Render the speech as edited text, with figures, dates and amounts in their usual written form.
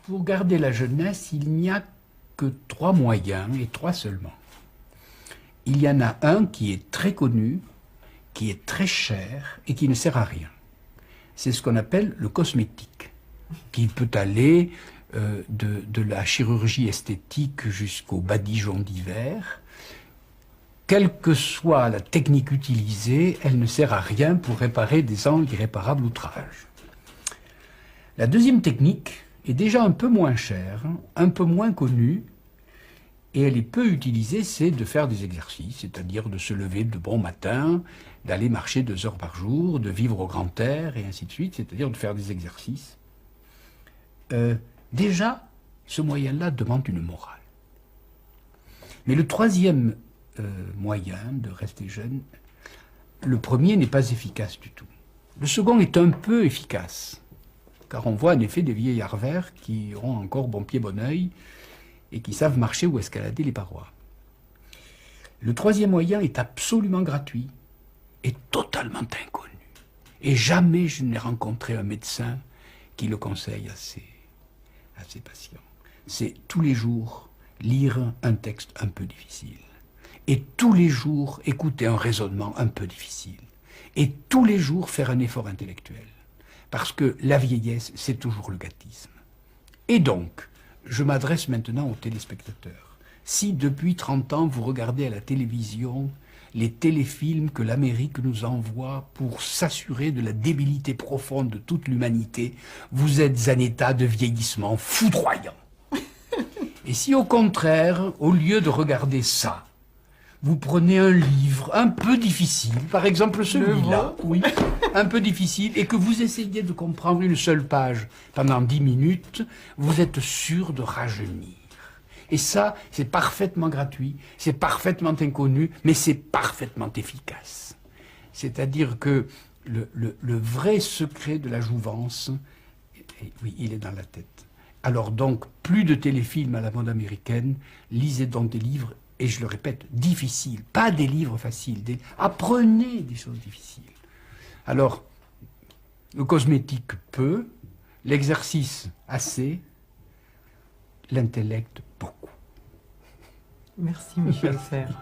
Pour garder la jeunesse, il n'y a que 3 moyens, et 3 seulement. Il y en a un qui est très connu, qui est très cher et qui ne sert à rien. C'est ce qu'on appelle le cosmétique, qui peut aller de la chirurgie esthétique jusqu'au badigeon d'hiver. Quelle que soit la technique utilisée, elle ne sert à rien pour réparer des angles d'irréparable outrage. La deuxième technique est déjà un peu moins chère, un peu moins connue, et elle est peu utilisée, c'est de faire des exercices, c'est-à-dire de se lever de bon matin, d'aller marcher 2 heures par jour, de vivre au grand air, et ainsi de suite, c'est-à-dire de faire des exercices. Déjà, ce moyen-là demande une morale. Mais le troisième moyen de rester jeune, le premier n'est pas efficace du tout. Le second est un peu efficace, car on voit en effet des vieillards verts qui ont encore bon pied bon oeil et qui savent marcher ou escalader les parois. Le troisième moyen est absolument gratuit et totalement inconnu. Et jamais je n'ai rencontré un médecin qui le conseille à ses patients. C'est tous les jours lire un texte un peu difficile. Et tous les jours écouter un raisonnement un peu difficile. Et tous les jours faire un effort intellectuel. Parce que la vieillesse, c'est toujours le gâtisme. Et donc, je m'adresse maintenant aux téléspectateurs. Si depuis 30 ans, vous regardez à la télévision les téléfilms que l'Amérique nous envoie pour s'assurer de la débilité profonde de toute l'humanité, vous êtes en état de vieillissement foudroyant. Et si au contraire, au lieu de regarder ça, vous prenez un livre un peu difficile, par exemple celui-là, oui, un peu difficile, et que vous essayez de comprendre une seule page pendant 10 minutes, vous êtes sûr de rajeunir. Et ça, c'est parfaitement gratuit, c'est parfaitement inconnu, mais c'est parfaitement efficace. C'est-à-dire que le vrai secret de la jouvence, oui, il est dans la tête. Alors donc, plus de téléfilms à la mode américaine, lisez donc des livres, et je le répète, difficiles, pas des livres faciles, apprenez des choses difficiles. Alors, le cosmétique peu, l'exercice assez, l'intellect beaucoup. Merci Michel Serres.